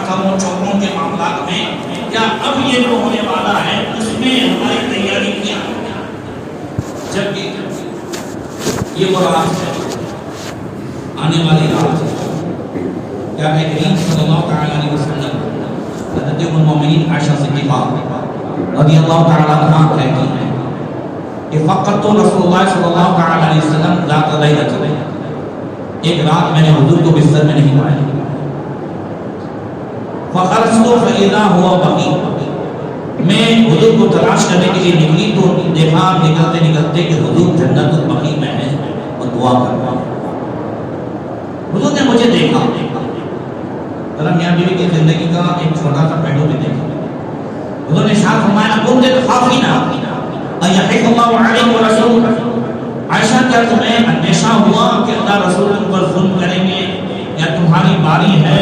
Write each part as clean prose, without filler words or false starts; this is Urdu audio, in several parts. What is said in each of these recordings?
پتھروں چوکوں کے معاملات میں، یا اب یہ جو ہونے والا ہے اس میں ہماری تیاری کیا؟ جبکہ یہ وہ رات ہے، آنے والی رات ہے۔ کیا ہے کریم صلی اللہ تعالیٰ علیہ وسلم حضرت ام المومنین عائشہ صدیقہ رضی اللہ تعالیٰ عنہ کہتی ہیں کہ فقط تو رسول اللہ صلی اللہ تعالیٰ علیہ وسلم ذات لیلۃ، ایک رات میں نے حضور کو بستر میں نہیں پایا، فخرجت فاذا هو بقی، میں حضور کو تلاش کرنے کے لیے نکلی تو دیکھا نکلتے نکلتے کہ حضور جنت البقیع میں ہے اور دعا کر رہا ہے۔ حضور نے مجھے دیکھا، ذرا میاں بیوی کی زندگی کا ایک چھوٹا سا پہلو بھی دیکھا۔ حضور نے ارشاد فرمایا کنت تخافین ان یحیف اللہ علیک ورسولہ، عائشہ کیا تمہیں اندیشہ ہوا کہ اللہ رسول تم پر ظلم کریں گے، یا تمہاری باری ہے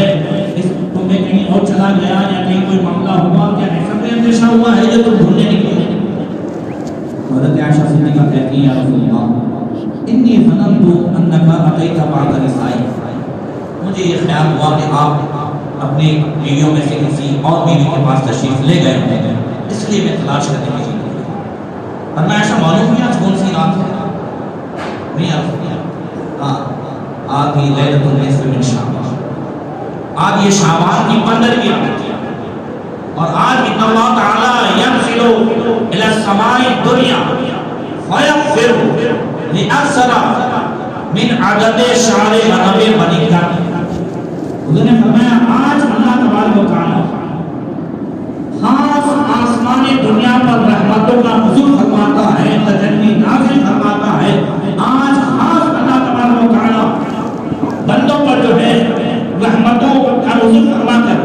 اس تمہیں کہیں اور چلا گیا یا کہیں کوئی معاملہ ہوا، کیا ایسا کوئی اندیشہ ہوا ہے جو تم بھولنے نکلے؟ حضرت عائشہ صدیقہ کہتی ہیں یا رسول اللہ انی ظننت انک اتیت بعد نسائی، مجھے یہ خیال ہوا کہ آپ اپنی بیویوں میں سے کسی اور بیوی کے پاس تشریف لے گئے ہیں، اس لیے میں تلاش کرنے کی چیز اور میں ایسا معلوم ہوا آج کون سی رات ہے؟ نہیں ہاں آج ہی لیلۃ النصف من شعبان، آج یہ شعبان کی 15ویں رات ہے، اور آج ان اللہ تعالی ينزل الى السماء الدنيا فيغفر لأكثر من عدد شعر غنم بني كعب۔ حضور نے فرمایا آج اللہ تبارک و تعالی خاص آسمان دنیا پر رحمتوں کا نزول فرماتا ہے، تجلی نازل فرماتا ہے۔ آج خاص اللہ تبارک و تعالی بندوں پر جو ہے رحمتوں کا نزول فرما کر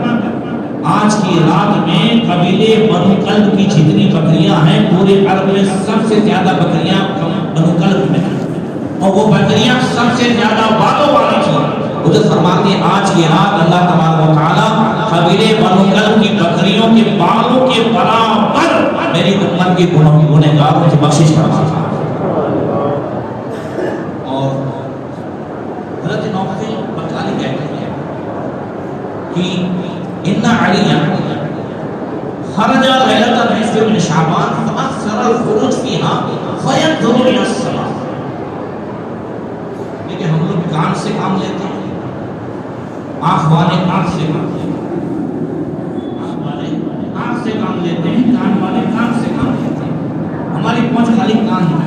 آج کی رات میں قبیلے بنو کلب کی جتنی بکریاں ہیں پورے عرب میں سب سے زیادہ بکریاں بنو کلب میں ہیں، اور وہ بکریاں سب سے زیادہ بالوں والی تھیں۔ حضرت فرماتے ہیں آج کی رات اللہ تبارک و تعالی قبیلے بنو کلب کی بکریوں کے بالوں کے برابر میری امت کے گنہگاروں کی بخشش فرماتا ہے۔ اور حضرت نوفل بکالی کہتے ہیں کہ ان علی خرج لیلۃ النصف من شعبان فاکثر الخروج فیها فینظر الی السماء۔ لیکن ہم لوگ کان سے کام لیتے ہیں، آنکھ والے آنکھ سے کام لیتے ہیں، آنکھ والے آنکھ سے کام لیتے ہیں، کان والے کان سے کام لیتے ہیں، ہماری پہنچ خالی کان ہے۔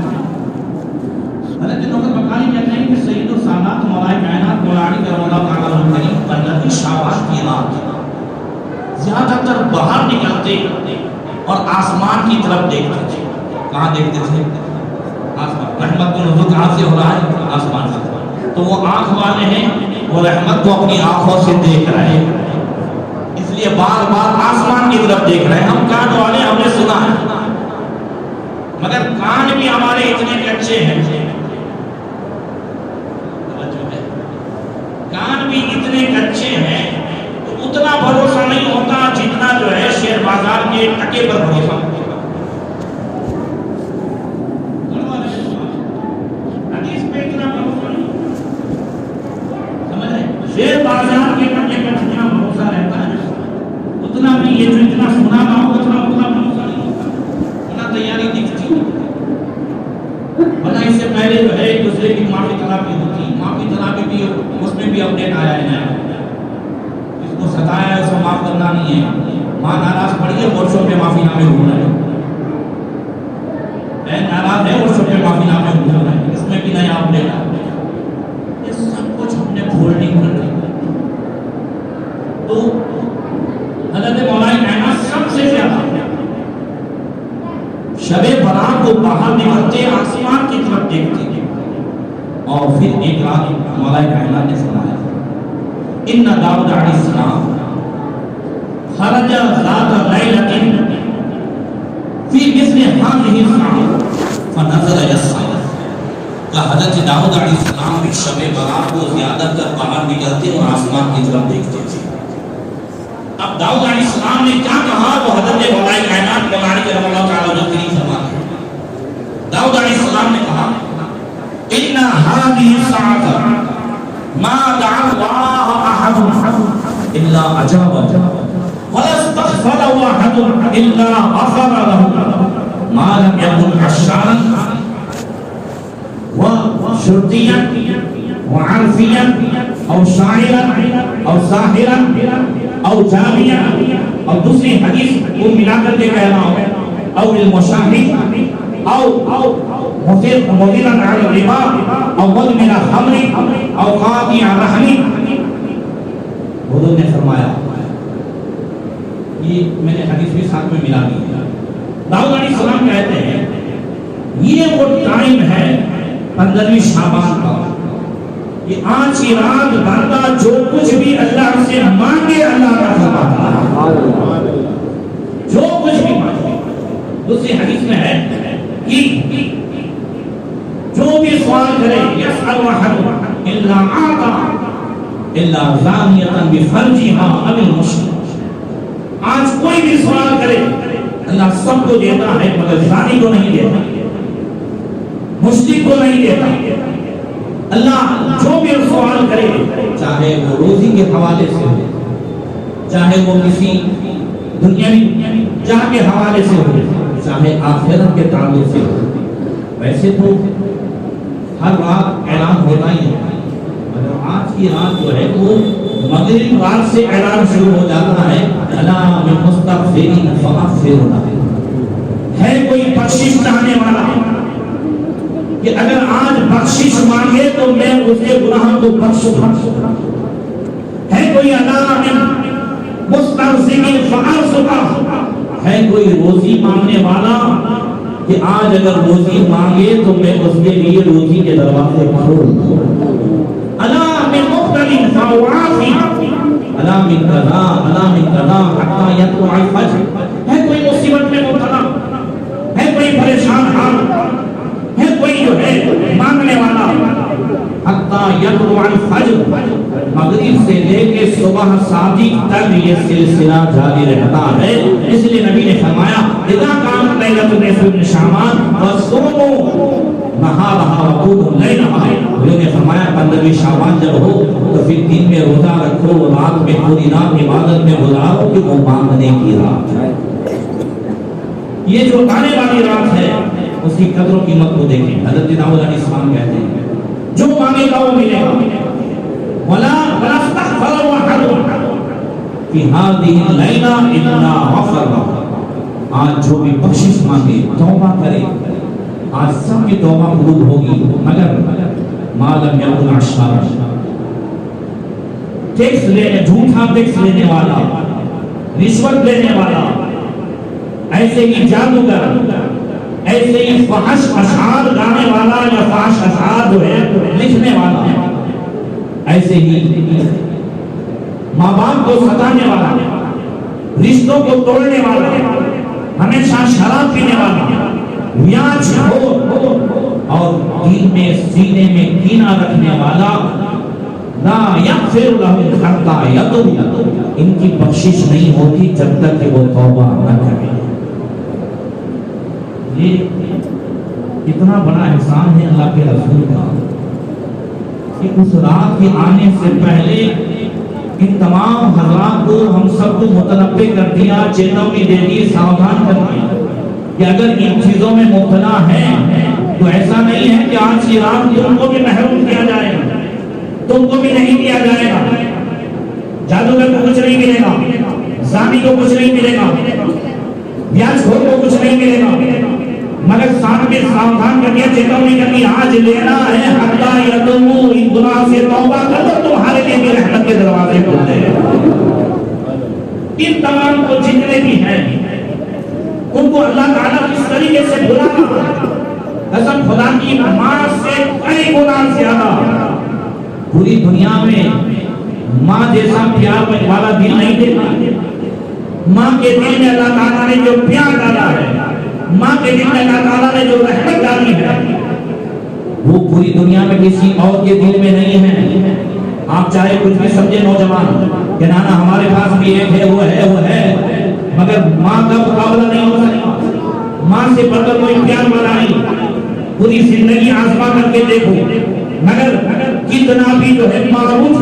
حضرت نوفل بکالی کہتے ہیں کہ سید السادات مولا کائنات مولا علی کرم اللہ تعالیٰ عنہ کریم 15ویں شعبان کی رات زیادہ تر باہر نکلتے اور آسمان کی طرف دیکھتے تھے۔ کہاں دیکھتے تھے؟ آسمان۔ رحمت کو نزول کہاں سے ہو رہا ہے؟ آسمان سے۔ تو وہ آنکھ والے ہیں، وہ رحمت کو اپنی آنکھوں سے دیکھ رہے ہیں، اس لیے بار بار آسمان کی طرف دیکھ رہے ہیں۔ ہم کان والے ہم نے سنا ہے، مگر کان بھی ہمارے اتنے کچے ہیں، کان بھی اتنے کچے ہیں تو اتنا بھروسہ نہیں ہوتا جتنا جو ہے شیئر بازار کے ٹکے پر بھروسہ ہوتا ہے۔ شیئر بازار کے ٹکے پر جتنا بھروسہ رہتا ہے اتنا بھی یہ جو اتنا سنا نہ ہو اتنا بھروسہ نہیں ہوتا، اتنا تیاری دکھتی ہے۔ ورنہ اس سے پہلے جو ہے ایک دوسرے کی معافی طلبی ہوتی، معافی طلبی بھی اس میں بھی اپڈیٹ آیا ہے، اس کو ستایا ہے اس کو معاف کرنا نہیں ہے، ماں ناراض پڑی ہے ورشوں پہ معافی نامے ہو رہے ہیں، بہن ناراض ہے ورشوں پہ معافی نامے ہو رہے ہیں، اس میں بھی نیا اپڈیٹ آ رہا ہے۔ یہ سب کچھ ہم نے فولڈنگ کر رہی ہے۔ تو حضرت مولا کائنات سب سے زیادہ شب برات کو باہر نکلتے آسمان کی طرف دیکھتے ہیں، اور پھر ایک رات مولا کائنات نے فرمایا ان داؤد علیہ السلام خرج ذات لیلۃ فی مثل هذه الساعة فنزل السماء۔ کہ حضرت داؤد علیہ السلام بھی شب برات کو زیادہ تر باہر نکلتے اور آسمان کی طرف دیکھتے تھے۔ اب داؤد علیہ السلام نے کیا کہا وہ حضرت مولا کائنات مولا علی کرم اللہ تعالیٰ عنہ کریم فرماتے ہیں، داؤد علیہ السلام نے کہا ان هذه الساعة ما دعا الله احد إلا أجابه ولا استغفر واحد إلا غفر له ما لم يكن عشارا وشرطيا وعرفيا أو شاعرا أو ساحرا أو جامعا اور دوسری حدیث کو ملا کر کے کہہ رہا ہوں او المشاہد او مدیرا علی الربا او مدمن الخمر او قاطع الرحم. حضور نے فرمایا، یہ میں نے حدیث بھی ساتھ میں ملا دی ہے. داؤد علیہ السلام کہتے ہیں یہ وہ ٹائم ہے 15ویں شعبان کا کہ آج کی رات بندہ جو کچھ بھی اللہ سے مانگے اللہ کا فرماتا ہے، جو کچھ بھی مانگے. دوسری حدیث میں ہے کہ جو بھی سوال کرے یسأل احد الا اعطى الا زانیۃ بفرجها او المشرک. آج کوئی بھی سوال کرے اللہ سب کو دیتا ہے مگر زانی کو نہیں دیتا، مشرک کو نہیں دیتا. اللہ جو بھی سوال کرے چاہے وہ روزی کے حوالے سے ہو، چاہے وہ کسی دنیاوی جہاں کے حوالے سے ہو، چاہے آخرت کے تعلق سے ہو. ویسے تو ہر رات اعلان ہوتا ہی ہے، مگر آج کی رات جو ہے وہ مغرب رات سے اعلان شروع ہو جاتا ہے. الا من مستغفرین فغفر له. ہے کوئی بخشش چاہنے والا کہ اگر آج بخشش مانگے تو میں اس کے گناہوں کو بخشوں گا. ہے کوئی الا من مسترزق فارزقہ. ہے کوئی روزی مانگنے والا کہ آج اگر روزی مانگے تو میں اس کے لیے روزی کے دروازے کھول دوں. الا من مبتل فوافی الا من قضا الا من قضا حتی یطلع الفجر. ہے کوئی مصیبت میں مبتلا، ہے کوئی پریشان حال، ہے کوئی جو ہے مانگنے والا حتی یطلع الفجر، مغرب سے لے کے صبح صادق تک یہ سلسلہ جاری رہتا ہے. اس لیے نبی نے فرمایا اذا کانت لیلۃ النصف من شعبان فصوموا نہارها وقوموا لیلها. انہوں نے فرمایا 15ویں شعبان جب ہو تو پھر دن میں روزہ رکھو، رات میں پوری رات عبادت میں گزارو کہ وہ مانگنے کی رات ہے. یہ جو آنے والی رات ہے اس کی قدر و قیمت کو دیکھیں. حضرت داؤد علیہ السلام کہتے ہیں جو مانگے گا وہ ملے گا. ولا استغفر واحد فی هذه الليلہ الا غفر له. آج جو بھی بخشش مانگے، توبہ کرے، آج سب کی توبہ قبول ہوگی مگر ما لم یکن عشارا. ٹیکس لینے، جھوٹا ٹیکس لینے والا، رشوت لینے والا، ایسے ہی جادوگر، ایسے ہی فحش اشعار گانے والا یا فحش اشعار جو ہے لکھنے والا، ایسے ہی ماں باپ کو ستانے والا، رشتوں کو توڑنے والا، ہمیشہ شراب پینے والا، ریاض ہو اور دل میں سینے میں کینہ رکھنے والا، لا یغفر لهم حتی یتوب. ان کی بخشش نہیں ہوتی جب تک کہ وہ توبہ نہ کرے. یہ کتنا بڑا احسان ہے اللہ کے رسول کا کہ اس رات کے آنے سے پہلے ان تمام حضرات کو ہم سب کو متنبع کر دیا، چیتونی دے دی، ساودھان کر دیا کہ اگر ان چیزوں میں مبتلا ہیں تو ایسا نہیں ہے کہ آج کی رات تم کو بھی محروم کیا جائے گا، تم کو بھی نہیں دیا جائے گا. جادوگر کو کچھ نہیں ملے گا، زانی کو کچھ نہیں ملے گا، بیاج خور کو کچھ نہیں ملے گا، مگر ساتھ میں ساودھان کر دیا، چیتونی کر دی آج لینا ہے حتی یتوبوا. ان گناہ سے توبہ کر دو، تمہارے لیے بھی رحمت کے دروازے کھلتے ہیں. ان تمام کو جتنے بھی ہیں ان کو اللہ تعالیٰ کس طریقے سے بلانا، قسم خدا کی ماں سے کئی گنا زیادہ پوری دنیا میں ماں جیسا پیار والا دل نہیں دیتا. ماں کے دل میں اللہ تعالیٰ نے جو پیار ڈالا ہے، ماں کے دل میں اللہ تعالیٰ نے جو رحمت ڈالی ہے، وہ پوری دنیا میں کسی اور کے دل میں نہیں ہے. آپ چاہے کچھ بھی سمجھے نوجوان کہ نانا ہمارے پاس بھی ایک ہے، وہ ہے، مگر ماں کا مقابلہ نہیں ہو سکتا. ماں سے بڑھ کر کوئی پیار والا نہیں. پوری زندگی آزما کر کے دیکھو، مگر کتنا بھی جو ہے ماں اٹھ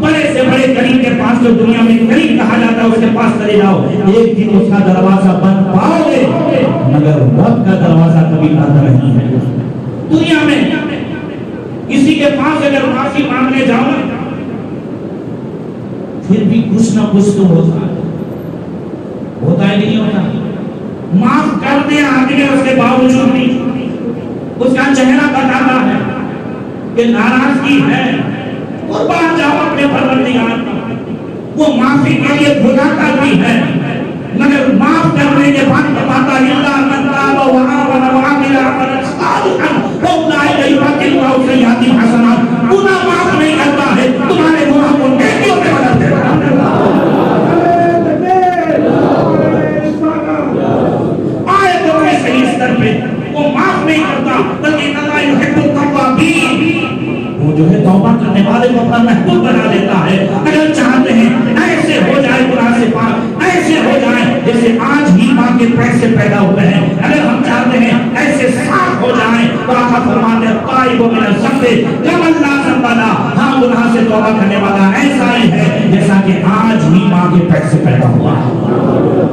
بڑے سے بڑے کریم کے پاس جو دنیا میں کریم کہا جاتا ہے اس کے پاس چلے جاؤ، ایک دن اس کا دروازہ بند پاؤ گے، مگر موت کا دروازہ کبھی بند نہیں ہے۔ دنیا میں کسی کے پاس اگر معافی مانگنے جاؤ پھر بھی کچھ نہ کچھ تو ہوتا ہے نہیں ہوتا؟ معاف کر دیا آدمی اس کے باوجود بھی اس کا چہرہ بتاتا ہے کہ ناراضگی ہے، قربان جاؤ اپنے پروردگار پر، وہ معافی کے لیے بلاتا بھی ہے مگر معاف کرنے کے بعد بتاتا ہے اللہ من تاب وآمن وعمل عملا صالحا فاولئک یبدل اللہ سیئاتہم حسنات۔ گناہ معاف نہیں کرتا ہے، تمہارے گناہ کو نیکیوں میں بدل دیتا ہے۔ آئے تو صحیح استر پہ وہ معاف نہیں کرتا بلکہ اللہ یحب التوابین، وہ جو ہے توبہ کرنے والے کو اپنا محبوب بنا لیتا ہے۔ اگر چاہتے ہیں ایسے ہو جائے گناہ سے پاک، ایسے ہو جائیں جیسے آج ہی ماں کے پیٹ سے پیدا ہوئے ہیں، اگر ہم چاہتے ہیں ایسے صاف ہو جائیں تو آقا فرماتے ہیں طائب من الذنب کمن لا ذنب لہ، ہاں گناہ سے توبہ کرنے والا ایسا ہی ہے جیسا کہ آج ہی ماں کے پیٹ سے پیدا ہوا ہے،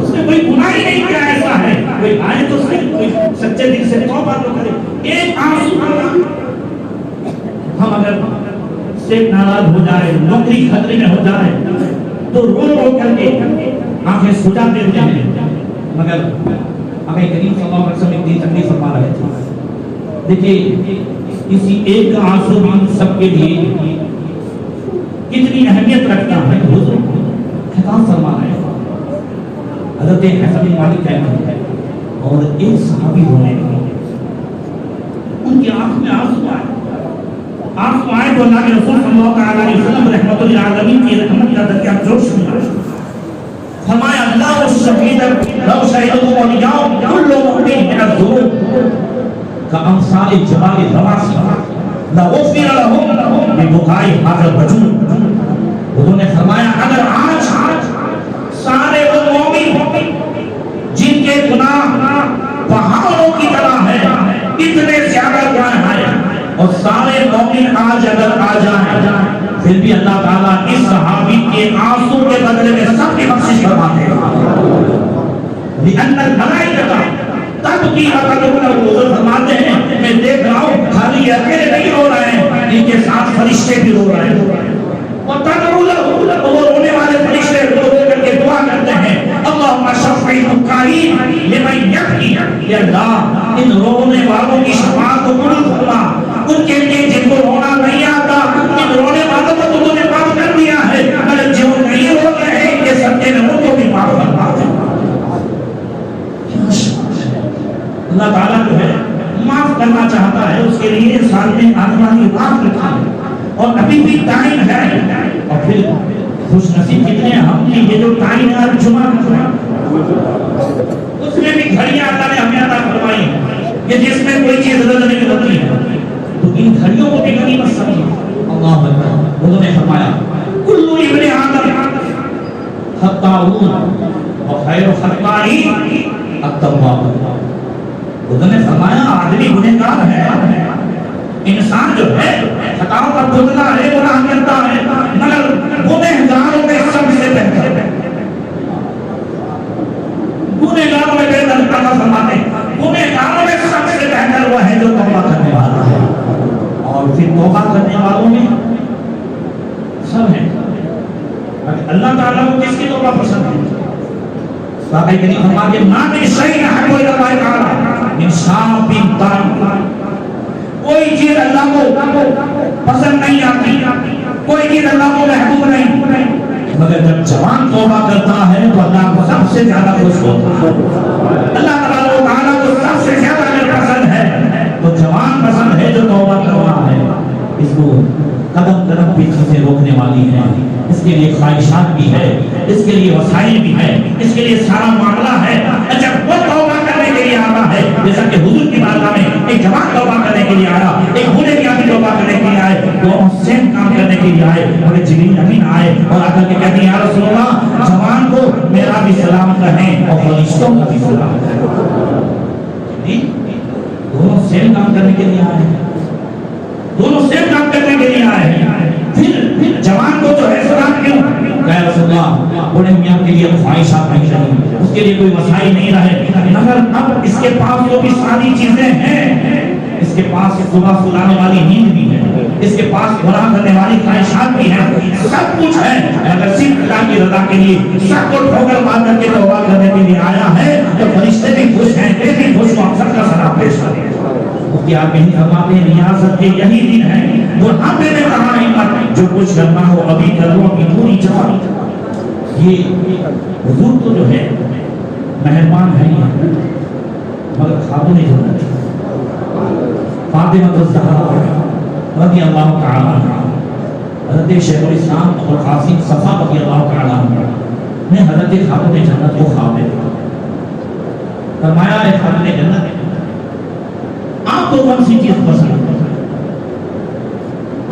اس نے کوئی گناہ ہی نہیں کیا، ایسا ہے۔ کوئی آئے تو صحیح، کوئی سچے دل سے توبہ تو کرے، ایک آنسو ہم اگر سے ناراض ہو جائے، نوکری خطرے میں ہو جائے تو رو رو کر کے آنکھیں سجا دیتے ہیں، مگر آقا کریم صلی اللہ علیہ وسلم ایک دن تکلیف فرما رہے تھے۔ دیکھیے کسی ایک کا آنسو بھی سب کے لیے کتنی اہمیت رکھتا ہے۔ حضور خطاب فرما رہے ہیں، حضرت حسن بن مالک کہتے ہیں اور ایک صحابی ہونے ان کی آنکھ میں آنسو آئے، آنسو آئے تو اللہ کے رسول صلی اللہ علیہ وسلم رحمت للعالمین کی رحمت کا درجہ جوش میں فرمایا اللہ الشہید لو شہدوا اولیاء کل مؤمن من الذنوب کامثال الجبال الرواسي لغفر لهم ببكاء هذا الرجل۔ انہوں نے فرمایا اگر آج سارے وہ مومن جن کے گناہ پہاڑوں کی طرح ہے، اتنے زیادہ گناہ ہیں، اور سارے مومن آج اگر آ جائیں پھر بھی اللہ تعالیٰ اس صحابی کے آنسو کے بدلے میں سب کی بخشش فرماتے ہیں۔ لأن الملائکہ تبکی اقدمون، حضور فرماتے ہیں میں دیکھ رہا ہوں خالی اکیلے نہیں رو رہے ہیں، ان کے ساتھ فرشتے بھی رو رہے ہیں، اور تدعو لہ، وہ رونے والے فرشتے رو کر کے دعا کرتے ہیں اللہم شفع البکائین لمن یبکی، یا اللہ ان رونے والوں کی شفاعت کو قبول فرما، ان کے لیے جن کو رونا نہیں آتا ان رونے والوں کو تو نے معاف کر دیا ہے، مگر جو نہیں رو رہے ہیں یہ سب نے ان کو بھی معاف فرما دیا۔ اللہ تعالیٰ جو ہے معاف کرنا چاہتا ہے، اس کے لیے سال میں آنے والی بات رکھا ہے اور ابھی بھی ٹائم ہے، اور پھر خوش نصیب کتنے ہیں ہم کہ یہ جو ٹائم ہے جمعہ اس میں بھی گھڑیاں اللہ نے ہمیں عطا فرمائی کہ جس میں کوئی چیز رد نہیں ہوتی ہے، تو ان گھڑیوں کو بھی غنیمت سمجھیں۔ اللہ اکبر، انہوں نے فرمایا کل ابن آدم خطاؤون وخیر خطائین التوابون۔ انہوں نے فرمایا آدمی گنہگار ہے، انسان جو ہے خطاؤں کا پتلا ہے، گناہ کرتا ہے، مگر گنہگاروں میں سب سے بہتر ہے، گنہگاروں میں بہتر اللہ فرماتے ہیں گنہگاروں میں سب سے بہتر وہ ہے جو توبہ کرنے والا ہے، اور پھر توبہ کرنے والوں میں سب ہیں۔ اللہ تعالیٰ کو کس کی توبہ پسند ہے؟ باقی کریم فرماتے ہیں ما من شیء احب الی اللہ تعالی من شاب طاہر، کوئی چیز اللہ کو پسند نہیں آتی، کوئی چیز اللہ کو محبوب نہیں، مگر جب جوان توبہ کرتا ہے تو اللہ کو سب سے زیادہ خوش ہوتا ہے۔ اللہ تعالیٰ کو سب سے زیادہ اگر پسند ہے تو جوان پسند ہے جو توبہ کر رہا ہے، اس کو قدم قدم پہ چیزیں روکنے والی ہیں، اس کے لیے خواہشات بھی ہے، اس کے لیے وسائل بھی ہے، اس کے لیے سارا معاملہ ہے۔ جب وہ توبہ کرنے کے لیے آتا ہے، جیسا کہ حضور کی بارگاہ میں ایک جوان توبہ کرنے کے لیے آیا، ایک بوڑھے بھی آدمی توبہ کرنے کے لیے آئے، دونوں سیم کام کرنے کے لیے آئے، مگر جبریل امین آئے اور آ کر کے کہتے ہیں یا رسول اللہ جوان کو میرا بھی سلام کہیں اور فرشتوں کا بھی سلام کہیں۔ دونوں سیم کام کرنے کے لیے آئے، دونوں سیم کام کرنے کے لیے آئے، پھر پھر جوان کو جو ہے سلام کیوں؟ کہ رسول اللہ بوڑھے میاں کے لیے خواہشات نہیں رہی، اس کے لیے کوئی وسائل نہیں رہے، مگر اب اس کے پاس جو بھی ساری چیزیں ہیں، اس کے پاس صبح سلانے والی نیند بھی ہے، اس کے پاس گناہ کرنے والی خواہشات بھی ہیں، سب کچھ ہے، اگر صرف اللہ کی رضا کے لیے سب کو ٹھوکر مار کر کے توبہ کرنے کے لیے آیا ہے تو فرشتے بھی خوش ہیں، یہ بھی خوش ہوں، سب کا سلام پیش کریں۔ کیا کہیں فرماتے ہیں ریاضت کے یہی دن ہے، بڑھاپے میں کہا ہمت، جو کچھ کرنا ہو ابھی کر لو، اپنی پوری جوانی۔ یہ حضور تو جو ہے مہربان ہے مگر خاتون جنت فاطمہ الزہرا رضی اللہ تعالی عنہا، حضرت شیخ الاسلام اور قاسم صفا رضی اللہ تعالی عنہ نے حضرت خاتون جنت کو خواب میں دیکھا، فرمایا اے خاتون جنت آپ کو کون سی چیز پسند ہے،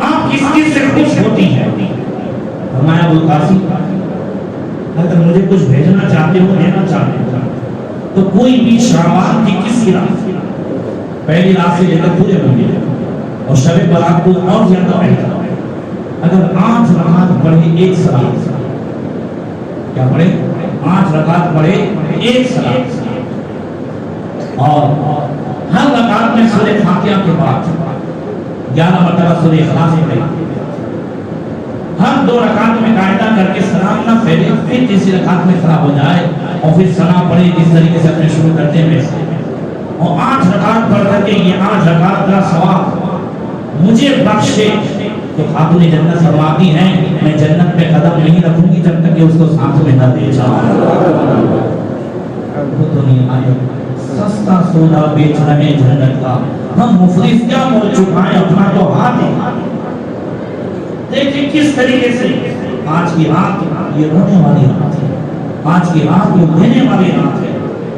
آپ کس چیز سے خوش ہوتی ہے؟ فرمایا ابو القاسم اگر مجھے کچھ بھیجنا چاہتے ہو، دینا چاہتے ہو تو کوئی بھی شعبان کی کسی رات پہلی رات سے لے کر پورے مہینے اور شب برات کو اور زیادہ پہلا اگر 8 رکعت پڑھے ایک صلات، کیا پڑھے 8 رکعت پڑھے ایک صلات، اور ہر رکعت میں سورہ فاتحہ کے بعد 11 مرتبہ سورہ اخلاص پڑھے، ہر 2 رکعت میں قاعدہ کر کے سلام نہ پھیلے، پھر تیسری رکعت میں کھڑا ہو جائے اور پھر سلام پڑھے جس طریقے سے اپنے شروع کرتے ہیں ویسے، اور 8 رکعت پڑھ کر کے یہ 8 رکعت کا ثواب مجھے بخشے، تو خاتون جنت فرماتی ہیں میں جنت پہ قدم نہیں رکھوں گی جب تک کہ اس کو ساتھ میں نہ دے جاؤں۔ وہ دنیا ہے سستا سودا بیچ رہے جنت کا، ہم مفلس کیا مول چکائیں اپنا تو ہاتھ ہے۔ دیکھیں کس طریقے سے آج کی رات یہ رونے والی رات ہے، آج کی رات یہ دینے والی رات ہے،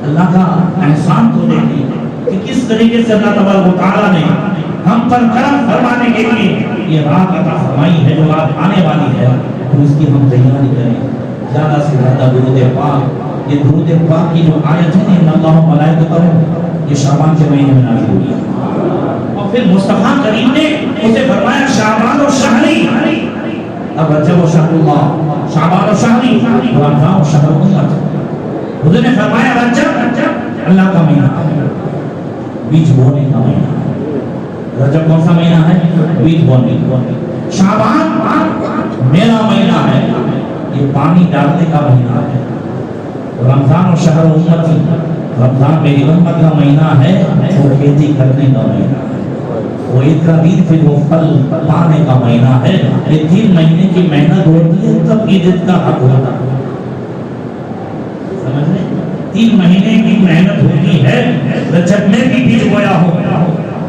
اللہ کا احسان تو دیکھیں کہ کس طریقے سے اللہ تبارک و تعالیٰ نے ہم پر کرم فرمانے کے لیے یہ رات عطا فرمائی ہے، جو رات آنے والی ہے تو اس کی ہم تیاری کریں، زیادہ سے زیادہ درود پاک، یہ درود پاک کی جو آیت ہے ان اللہ و ملائکتہ یہ شعبان کے مہینے میں نازل ہوئی ہے، اور پھر مصطفیٰ کریم نے اسے فرمایا شعبان و شہری، اب رجب و شہر اللہ، شعبان و شہری، رمضان و شہر اللہ، حضور نے فرمایا رجب اللہ کا مہینہ ہے، بیج بونے کا مہینہ ہے، رجب کون سا مہینہ ہے؟ بیج بونے، شعبان میرا مہینہ ہے، یہ پانی ڈالنے کا مہینہ ہے، رمضان و شہر امتی، رمضان میری امت کا مہینہ ہے، وہ کھیتی کرنے کا مہینہ ہے، وہ عید کا دن پھر وہ پھل پانے کا مہینہ ہے، یہ 3 مہینے کی محنت ہوتی ہے تب عید کا حق ہوتا ہے، سمجھ لیں 3 مہینے کی محنت ہوتی ہے، رجب میں بھی بیج بویا ہو،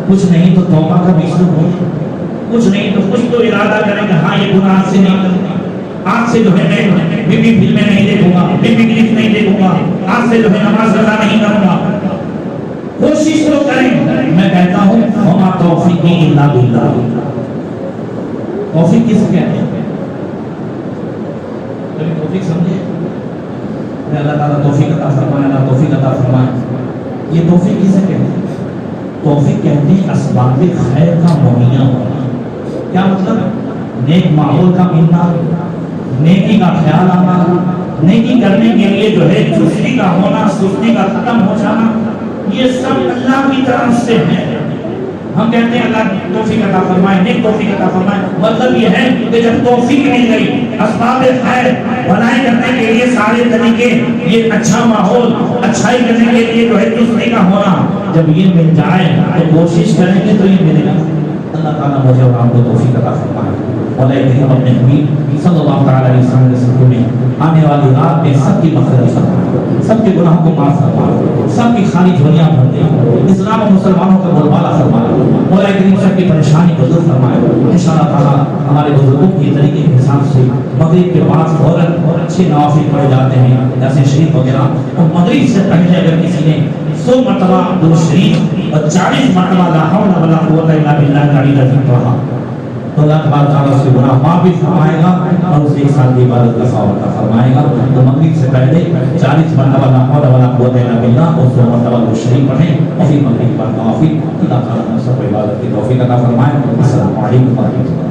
کچھ نہیں تو توبہ کا بیج ہو، کچھ نہیں تو کچھ تو ارادہ کریں کہ ہاں یہ گناہ سے نہیں کریں، آج سے جو ہے میں بی بی فلمیں نہیں دیکھوں گا، بی بی کلپ نہیں دیکھوں گا، آج سے جو ہے نماز قضا نہیں کروں گا، کوشش تو کریں۔ میں کہتا ہوں وما توفیقی الا باللہ، توفیق کس کو کہتے ہیں؟ کبھی توفیق سمجھے؟ اللہ تعالیٰ توفیق عطا فرمائے، اللہ توفیق عطا فرمائے، یہ توفیق کسے کہتے ہیں؟ توفیق کہتے ہیں اسباب خیر کا مہیا ہونا، کیا مطلب؟ نیک ماحول کا ملنا، نیکی کا خیال آنا، نیکی کرنے کے لیے جو ہے چستی کا ہونا، سستی کا ختم ہو جانا، یہ سب اللہ کی طرف سے ہے۔ ہم کہتے ہیں اللہ توفیق عطا فرمائے، نیک توفیق عطا فرمائے، مطلب یہ ہے کہ جب توفیق مل گئی، اسباب خیر بنائے کرنے کے لیے سارے طریقے، یہ اچھا ماحول، اچھائی کرنے کے لیے جو ہے چستی کا ہونا، جب یہ مل جائے تو کوشش کریں گے تو یہ ملے گا۔ اللہ تعالیٰ مجھے اور آپ کو توفیق عطا فرمائے، اور کریم اپنے حبیب صلی اللہ تعالیٰ علیہ وسلم میں آنے والی رات میں سب کی مغفرت فرمائے، سب کے گناہوں کو معاف فرمائے، سب کی خالی جھولیاں بھر دے، اسلام اور مسلمانوں کا بول بالا فرمائے، مولا کریم سب کی پریشانی کو دور فرمائے۔ انشاءاللہ تعالیٰ ہمارے بزرگوں کے طریقے کے حساب سے مغرب کے بعد فوراً اور اچھے نوافل پڑھے جاتے ہیں، جیسے شریف وغیرہ، اور مغرب سے پہلے اگر کسی نے 100 مرتبہ درود شریف اور 40 مرتبہ لا حول ولا قوت الا باللہ العلی العظیم پڑھا تو اللہ تبارک تعالیٰ اس کے گناہ معاف بھی فرمائے گا اور اسے 1 سال کی عبادت کا ثواب عطا فرمائے گا۔ تو مغرب سے پہلے 40 مرتبہ لا حول ولا قوت الا باللہ اور 100 مرتبہ درود شریف پڑھیں، اور پھر مغرب بعد نوافل۔ اللہ تعالیٰ ہم سب کو عبادت کی توفیق عطا فرمائے۔ السلام علیکم ورحمۃ اللہ۔